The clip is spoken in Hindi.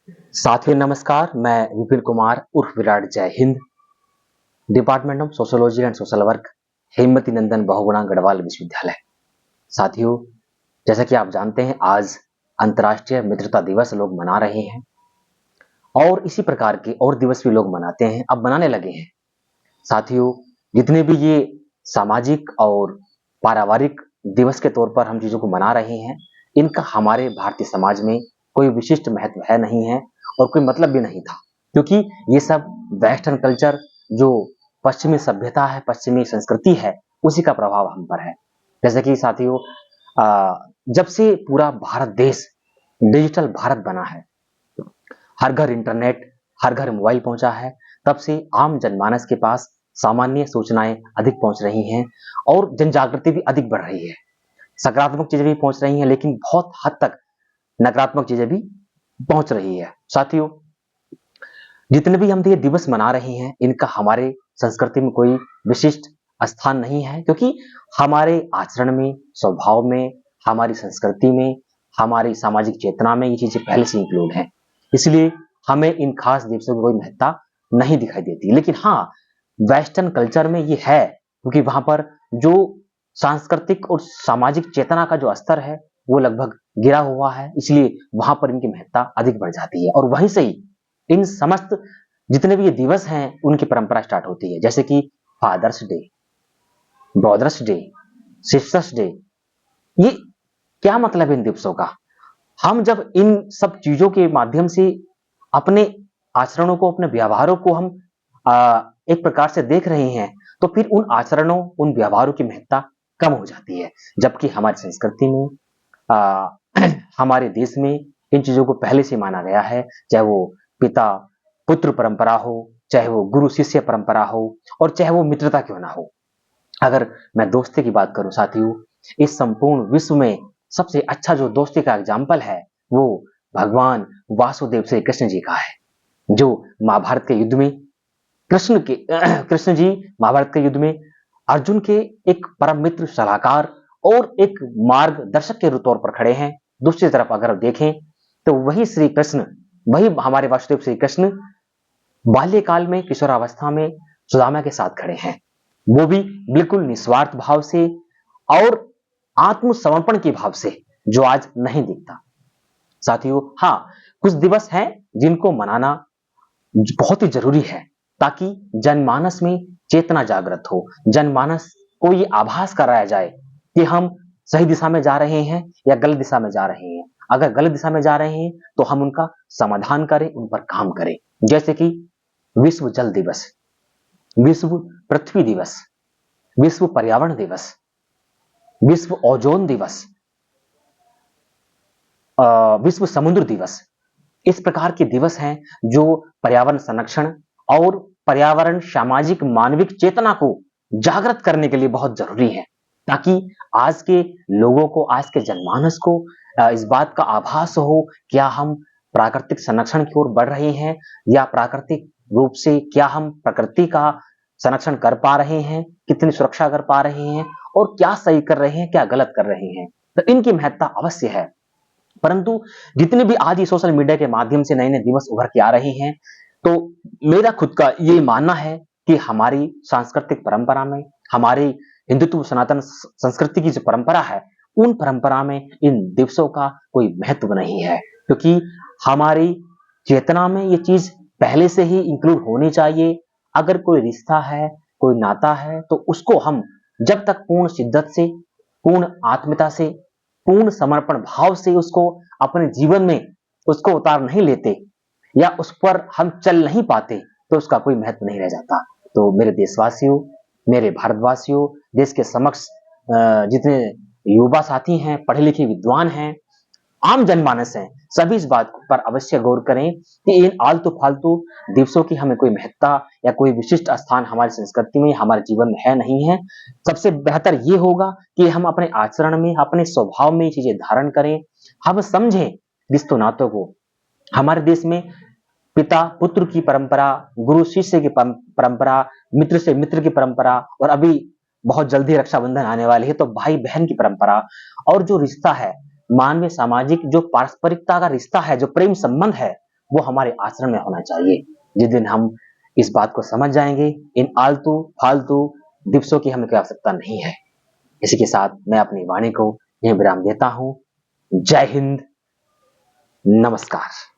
साथियों नमस्कार, मैं विपिन कुमार उर्फ विराट जय हिंद, department of sociology and social work, Hemvati Nandan Bahuguna Garhwal विश्वविद्यालय। साथियों, जैसा कि आप जानते हैं, आज अंतर्राष्ट्रीय मित्रता दिवस लोग मना रहे हैं और इसी प्रकार के और दिवस भी लोग मनाते हैं, अब मनाने लगे हैं। साथियों, जितने भी ये सामाजिक और पारिवारिक दिवस के तौर पर हम चीजों को मना रहे हैं, इनका हमारे भारतीय समाज में कोई विशिष्ट महत्व है नहीं है और कोई मतलब भी नहीं था, क्योंकि ये सब वेस्टर्न कल्चर, जो पश्चिमी सभ्यता है, पश्चिमी संस्कृति है, उसी का प्रभाव हम पर है। जैसे कि साथियों, जब से पूरा भारत देश डिजिटल भारत बना है, हर घर इंटरनेट, हर घर मोबाइल पहुंचा है, तब से आम जनमानस के पास सामान्य सूचनाएं अधिक पहुंच रही हैं और जन जागृति भी अधिक बढ़ रही है। सकारात्मक चीजें भी पहुंच रही हैं, लेकिन बहुत हद तक नकारात्मक चीजें भी पहुंच रही है। साथियों, जितने भी हम ये दिवस मना रहे हैं, इनका हमारे संस्कृति में कोई विशिष्ट स्थान नहीं है, क्योंकि हमारे आचरण में, स्वभाव में, हमारी संस्कृति में, हमारी सामाजिक चेतना में ये चीजें पहले से इंक्लूड हैं। इसलिए हमें इन खास दिवसों की कोई महत्ता नहीं दिखाई देती। लेकिन हाँ, वेस्टर्न कल्चर में ये है, क्योंकि वहां पर जो सांस्कृतिक और सामाजिक चेतना का जो स्तर है वो लगभग गिरा हुआ है, इसलिए वहां पर इनकी महत्ता अधिक बढ़ जाती है और वहीं से ही इन समस्त जितने भी ये दिवस हैं उनकी परंपरा स्टार्ट होती है। जैसे कि Father's Day, Brother's Day, Sister's Day. ये क्या मतलब है इन दिवसों का? हम जब इन सब चीजों के माध्यम से अपने आचरणों को, अपने व्यवहारों को हम एक प्रकार से देख रहे हैं, तो फिर उन आचरणों, उन व्यवहारों की महत्ता कम हो जाती है। जबकि हमारी संस्कृति में, आ, हमारे देश में इन चीजों को पहले से माना गया है, चाहे वो पिता पुत्र परंपरा हो, चाहे वो गुरु शिष्य परंपरा हो, और चाहे वो मित्रता क्यों ना हो। अगर मैं दोस्ती की बात करूं साथियों, इस संपूर्ण विश्व में सबसे अच्छा जो दोस्ती का एग्जाम्पल है, वो भगवान वासुदेव श्री कृष्ण जी का है, जो महाभारत के युद्ध में कृष्ण जी महाभारत के युद्ध में अर्जुन के एक परम मित्र, सलाहकार और एक मार्गदर्शक के तौर पर खड़े हैं। दूसरी तरफ अगर देखें तो वही श्री कृष्ण, वही हमारे वासुदेव श्री कृष्ण बाल्यकाल में, किशोरावस्था में सुदामा के साथ खड़े हैं, वो भी बिल्कुल निस्वार्थ भाव से और आत्मसमर्पण के भाव से, जो आज नहीं दिखता। साथियों, हाँ, कुछ दिवस हैं जिनको मनाना बहुत ही जरूरी है, ताकि जनमानस में चेतना जागृत हो, जनमानस को ये आभास कराया जाए कि हम सही दिशा में जा रहे हैं या गलत दिशा में जा रहे हैं। अगर गलत दिशा में जा रहे हैं तो हम उनका समाधान करें, उन पर काम करें। जैसे कि विश्व जल दिवस, विश्व पृथ्वी दिवस, विश्व पर्यावरण दिवस, विश्व ओजोन दिवस, विश्व समुद्र दिवस। इस प्रकार के दिवस हैं जो पर्यावरण संरक्षण और पर्यावरण, सामाजिक, मानविक चेतना को जागृत करने के लिए बहुत जरूरी है, ताकि आज के लोगों को, आज के जनमानस को इस बात का आभास हो, क्या हम प्राकृतिक संरक्षण की ओर बढ़ रहे हैं, या प्राकृतिक रूप से क्या हम प्रकृति का संरक्षण कर पा रहे हैं, कितनी सुरक्षा कर पा रहे हैं, और क्या सही कर रहे हैं, क्या गलत कर रहे हैं। तो इनकी महत्ता अवश्य है। परंतु जितने भी आज ये सोशल मीडिया के माध्यम से नए नए दिवस उभर के आ रहे हैं, तो मेरा खुद का ये मानना है कि हमारी सांस्कृतिक परंपरा में, हमारी हिंदुत्व सनातन संस्कृति की जो परंपरा है, उन परंपरा में इन दिवसों का कोई महत्व नहीं है, क्योंकि हमारी चेतना में ये चीज पहले से ही इंक्लूड होनी चाहिए। अगर कोई रिश्ता है, कोई नाता है, तो उसको हम जब तक पूर्ण शिद्दत से, पूर्ण आत्मीयता से, पूर्ण समर्पण भाव से उसको अपने जीवन में उसको उतार नहीं लेते, या उस पर हम चल नहीं पाते, तो उसका कोई महत्व नहीं रह जाता। तो मेरे देशवासियों, मेरे भारतवासियों, देश के समक्ष जितने युवा साथी हैं, पढ़े लिखे विद्वान हैं, आम जनमानस हैं, सभी इस बात पर अवश्य गौर करें कि इन आलतू फालतू दिवसों की हमें कोई महत्ता या कोई विशिष्ट स्थान हमारी संस्कृति में, हमारे जीवन में है नहीं है। सबसे बेहतर ये होगा कि हम अपने आचरण में, अपने स्वभाव में ये चीजें धारण करें, हम समझें रिश्तों नातों को। हमारे देश में पिता पुत्र की परंपरा, गुरु शिष्य की परंपरा, मित्र से मित्र की परंपरा, और अभी बहुत जल्दी रक्षाबंधन आने वाली है तो भाई बहन की परंपरा, और जो रिश्ता है, मानवीय सामाजिक जो पारस्परिकता का रिश्ता है, जो प्रेम संबंध है, वो हमारे आचरण में होना चाहिए। जिस दिन हम इस बात को समझ जाएंगे, इन आलतू फालतू दिवसों की हमें कोई आवश्यकता नहीं है। इसी के साथ मैं अपनी वाणी को यहीं विराम देता हूं। जय हिंद, नमस्कार।